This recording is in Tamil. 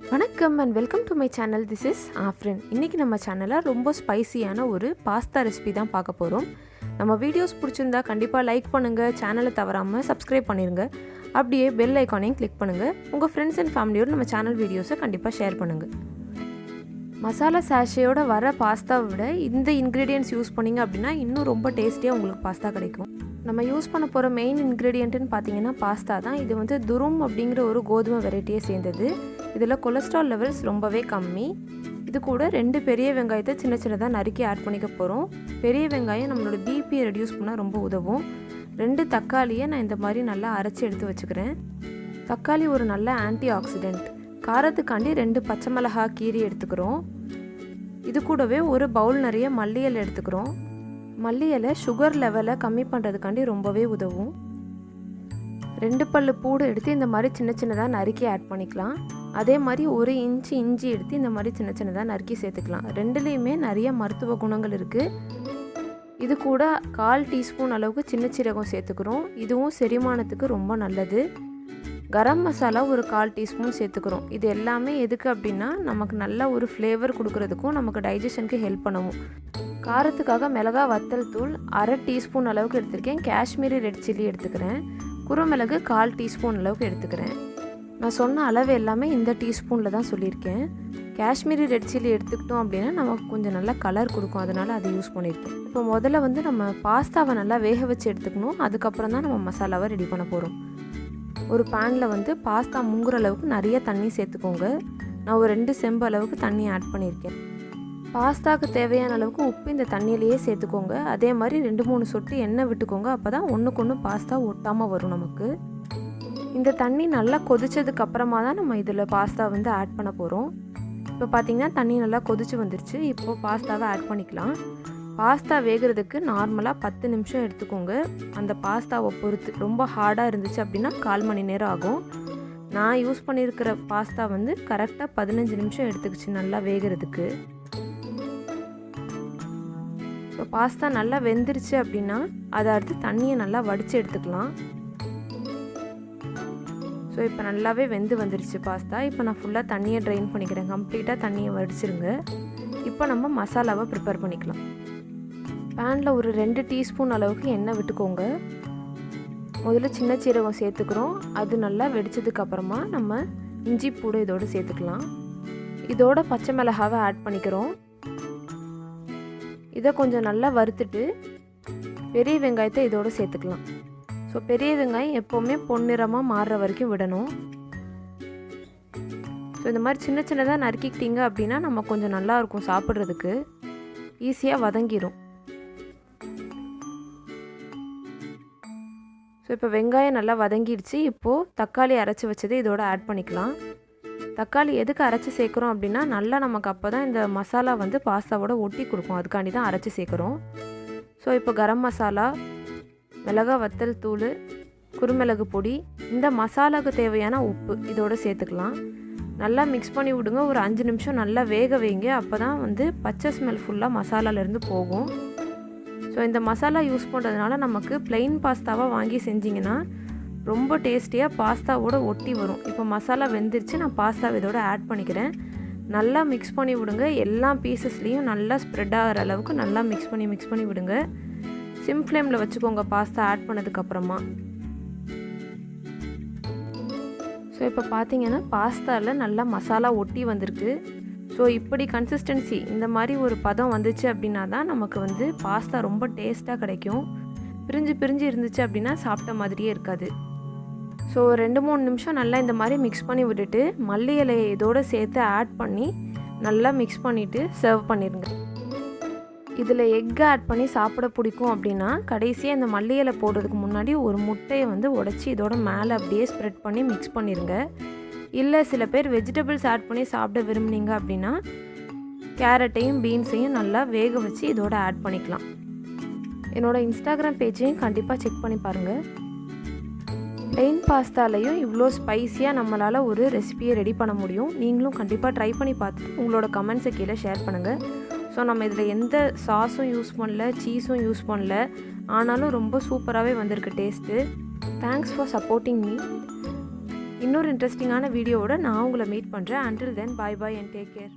வணக்கம் and welcome to my channel. This is Afreen. இன்றைக்கி நம்ம சேனலில் ரொம்ப ஸ்பைசியான ஒரு பாஸ்தா ரெசிபி தான் பார்க்க போகிறோம். நம்ம வீடியோஸ் பிடிச்சிருந்தா கண்டிப்பாக லைக் பண்ணுங்கள், சேனலை தவறாமல் சப்ஸ்கிரைப் பண்ணிடுங்க. அப்படியே பெல் ஐக்கானையும் கிளிக் பண்ணுங்கள். உங்கள் ஃப்ரெண்ட்ஸ் அண்ட் ஃபேமிலியோடு நம்ம சேனல் வீடியோஸை கண்டிப்பாக ஷேர் பண்ணுங்கள். மசாலா சாஷேயோட வர பாஸ்தாவை விட இந்த இன்க்ரீடியன்ட்ஸ் யூஸ் பண்ணிங்க அப்படின்னா இன்னும் ரொம்ப டேஸ்டியாக உங்களுக்கு பாஸ்தா கிடைக்கும். நம்ம யூஸ் பண்ண போகிற மெயின் இன்க்ரீடியண்ட்டுன்னு பார்த்தீங்கன்னா பாஸ்தா தான். இது வந்து துரும் அப்படிங்கிற ஒரு கோதுமை வெரைட்டியை சேர்ந்தது. இதில் கொலஸ்ட்ரால் லெவல்ஸ் ரொம்பவே கம்மி. இது கூட 2 பெரிய வெங்காயத்தை சின்ன சின்னதாக நறுக்கி ஆட் பண்ணிக்க போகிறோம். பெரிய வெங்காயம் நம்மளோட பிபியை ரெடியூஸ் பண்ணால் ரொம்ப உதவும். 2 தக்காளியை நான் இந்த மாதிரி நல்லா அரைச்சி எடுத்து வச்சுக்கிறேன். தக்காளி ஒரு நல்ல ஆன்டி ஆக்சிடெண்ட். காரத்துக்காண்டி 2 பச்சை மிளகாய் கீரி எடுத்துக்கிறோம். இது கூடவே ஒரு பவுல் நிறைய மல்லி இலை எடுத்துக்கிறோம். மல்லி இலை சுகர் லெவலை கம்மி பண்ணுறதுக்காண்டி ரொம்பவே உதவும். 2 பல்லு பூடு எடுத்து இந்த மாதிரி சின்ன சின்னதாக நறுக்கி ஆட் பண்ணிக்கலாம். அதே மாதிரி 1 இன்ச்சு இஞ்சி எடுத்து இந்த மாதிரி சின்ன சின்னதாக நறுக்கி சேர்த்துக்கலாம். 2லேயுமே நிறைய மருத்துவ குணங்கள் இருக்குது. இது கூட 1/4 டீஸ்பூன் அளவுக்கு சின்ன சீரகம் சேர்த்துக்கிறோம். இதுவும் செரிமானத்துக்கு ரொம்ப நல்லது. கரம் மசாலா ஒரு 1/4 டீஸ்பூன் சேர்த்துக்கிறோம். இது எல்லாமே எதுக்கு அப்படின்னா நமக்கு நல்ல ஒரு ஃப்ளேவர் கொடுக்கறதுக்கும் நமக்கு டைஜஷனுக்கு ஹெல்ப் பண்ணவும். காரத்துக்காக மிளகா வத்தல் தூள் 1/2 டீஸ்பூன் அளவுக்கு எடுத்திருக்கேன். காஷ்மீரி ரெட் சில்லி எடுத்துக்கிறேன். குறுமிளகு 1/4 டீஸ்பூன் அளவுக்கு எடுத்துக்கிறேன். நான் சொன்ன அளவு எல்லாமே இந்த டீஸ்பூனில் தான் சொல்லியிருக்கேன். காஷ்மீரி ரெட் சில்லி எடுத்துக்கிட்டோம் அப்படின்னா நமக்கு கொஞ்சம் நல்லா கலர் கொடுக்கும், அதனால் அதை யூஸ் பண்ணியிருக்கேன். இப்போ முதல்ல வந்து நம்ம பாஸ்தாவை நல்லா வேக வச்சு எடுத்துக்கணும். அதுக்கப்புறம் தான் நம்ம மசாலாவை ரெடி பண்ண போகிறோம். ஒரு பேனில் வந்து பாஸ்தா முங்குற அளவுக்கு நிறைய தண்ணி சேர்த்துக்கோங்க. நான் ஒரு 2 செம்பு அளவுக்கு தண்ணி ஆட் பண்ணியிருக்கேன். பாஸ்தாவுக்கு தேவையான அளவுக்கு உப்பு இந்த தண்ணியிலையே சேர்த்துக்கோங்க. அதே மாதிரி 2-3 சொட்டு எண்ணெய் விட்டுக்கோங்க. அப்போ தான் ஒன்றுக்கு ஒன்று பாஸ்தா ஒட்டாமல் வரும் நமக்கு. இந்த தண்ணி நல்லா கொதிச்சதுக்கு அப்புறமா தான் நம்ம இதில் பாஸ்தா வந்து ஆட் பண்ண போகிறோம். இப்போ பார்த்திங்கன்னா தண்ணி நல்லா கொதிச்சு வந்துருச்சு. இப்போது பாஸ்தாவை ஆட் பண்ணிக்கலாம். பாஸ்தா வேகிறதுக்கு நார்மலாக 10 நிமிஷம் எடுத்துக்கோங்க. அந்த பாஸ்தாவை பொறுத்து ரொம்ப ஹார்டாக இருந்துச்சு அப்படின்னா 1/4 மணி நேரம் ஆகும். நான் யூஸ் பண்ணியிருக்கிற பாஸ்தா வந்து கரெக்டாக 15 நிமிஷம் எடுத்துக்கிச்சு நல்லா வேகிறதுக்கு. இப்போ பாஸ்தா நல்லா வெந்துருச்சு அப்படின்னா அதை அடுத்து தண்ணியை நல்லா வடித்து எடுத்துக்கலாம். ஸோ இப்போ நல்லாவே வெந்து வந்துருச்சு பாஸ்தா. இப்போ நான் ஃபுல்லாக தண்ணியை ட்ரைன் பண்ணிக்கிறேன். கம்ப்ளீட்டாக தண்ணியை வடிச்சிருங்க. இப்போ நம்ம மசாலாவை ப்ரிப்பேர் பண்ணிக்கலாம். பேனில் ஒரு 2 டீஸ்பூன் அளவுக்கு எண்ணெய் விட்டுக்கோங்க. முதல்ல சின்ன சீரகம் சேர்த்துக்கிறோம். அது நல்லா வெடிச்சதுக்கப்புறமா நம்ம இஞ்சி பூடு இதோடு சேர்த்துக்கலாம். இதோட பச்சை மிளகாவை ஆட் பண்ணிக்கிறோம். இதை கொஞ்சம் நல்லா வறுத்துட்டு பெரிய வெங்காயத்தை இதோடு சேர்த்துக்கலாம். ஸோ பெரிய வெங்காயம் எப்போவுமே பொன்னிறமாக மாறுற வரைக்கும் விடணும். ஸோ இந்த மாதிரி சின்ன சின்னதாக நறுக்கிக்கிட்டிங்க அப்படின்னா நம்ம கொஞ்சம் நல்லாயிருக்கும் சாப்பிட்றதுக்கு, ஈஸியாக வதங்கிடும். ஸோ இப்போ வெங்காயம் நல்லா வதங்கிடுச்சு. இப்போது தக்காளி அரைச்சி வச்சது இதோட ஆட் பண்ணிக்கலாம். தக்காளி எதுக்கு அரைச்சி சேர்க்குறோம் அப்படின்னா நல்லா நமக்கு அப்போ தான் இந்த மசாலா வந்து பாஸ்தாவோட ஒட்டி கொடுக்கும், அதுக்காண்டி தான் அரைச்சி சேர்க்குறோம். ஸோ இப்போ கரம் மசாலா, மிளகா வத்தல் தூள், குறுமிளகு பொடி, இந்த மசாலாவுக்கு தேவையான உப்பு இதோடு சேர்த்துக்கலாம். நல்லா மிக்ஸ் பண்ணி விடுங்க. ஒரு 5 நிமிஷம் நல்லா வேக வைங்க. அப்போ தான் வந்து பச்சை ஸ்மெல் ஃபுல்லாக மசாலாலேருந்து போகும். ஸோ இந்த மசாலா யூஸ் பண்ணுறதுனால நமக்கு ப்ளைன் பாஸ்தாவாக வாங்கி செஞ்சிங்கன்னா ரொம்ப டேஸ்டியாக பாஸ்தாவோட ஒட்டி வரும். இப்போ மசாலா வெந்துருச்சு. நான் பாஸ்தாவை இதோட ஆட் பண்ணிக்கிறேன். நல்லா மிக்ஸ் பண்ணி விடுங்க. எல்லா பீசஸ்லேயும் நல்லா ஸ்ப்ரெட் ஆகிற அளவுக்கு நல்லா மிக்ஸ் பண்ணி விடுங்க. சிம் ஃப்ளேமில் வச்சுக்கோங்க பாஸ்தா ஆட் பண்ணதுக்கப்புறமா. ஸோ இப்போ பார்த்தீங்கன்னா பாஸ்தாவில் நல்லா மசாலா ஒட்டி வந்திருக்கு. ஸோ இப்படி கன்சிஸ்டன்சி இந்த மாதிரி ஒரு பதம் வந்துச்சு அப்படின்னா தான் நமக்கு வந்து பாஸ்தா ரொம்ப டேஸ்ட்டாக கிடைக்கும். பிரிஞ்சு இருந்துச்சு அப்படின்னா சாப்பிட்ட மாதிரியே இருக்காது. ஸோ 2-3 நிமிஷம் நல்லா இந்த மாதிரி மிக்ஸ் பண்ணி விட்டுட்டு மல்லி இலையை இதோடு சேர்த்து ஆட் பண்ணி நல்லா மிக்ஸ் பண்ணிவிட்டு சர்வ் பண்ணிடுங்க. இதில் எக் ஆட் பண்ணி சாப்பிட பிடிக்கும் அப்படின்னா கடைசியாக இந்த மல்லி இலை போடுறதுக்கு முன்னாடி ஒரு முட்டையை வந்து உடச்சி இதோட மேலே அப்படியே ஸ்ப்ரெட் பண்ணி மிக்ஸ் பண்ணிடுங்க. இல்லை சில பேர் வெஜிடபிள்ஸ் ஆட் பண்ணி சாப்பிட விரும்புனீங்க அப்படின்னா கேரட்டையும் பீன்ஸையும் நல்லா வேக வச்சு இதோட ஆட் பண்ணிக்கலாம். என்னோடய இன்ஸ்டாகிராம் பேஜையும் கண்டிப்பாக செக் பண்ணி பாருங்கள். ப்ளைன் பாஸ்தாலையும் இவ்வளோ ஸ்பைஸியாக நம்மளால் ஒரு ரெசிபியை ரெடி பண்ண முடியும். நீங்களும் கண்டிப்பாக ட்ரை பண்ணி பார்த்துட்டு உங்களோட கமெண்ட்ஸை கீழே ஷேர் பண்ணுங்கள். ஸோ நம்ம இதில் எந்த சாஸும் யூஸ் பண்ணல, சீஸும் யூஸ் பண்ணல, ஆனாலும் ரொம்ப சூப்பராகவே வந்திருக்கு taste. Thanks for supporting me. இன்னொரு இன்ட்ரெஸ்டிங்கான வீடியோவோட நான் உங்களை மீட் பண்ணுறேன். until then bye bye and take care.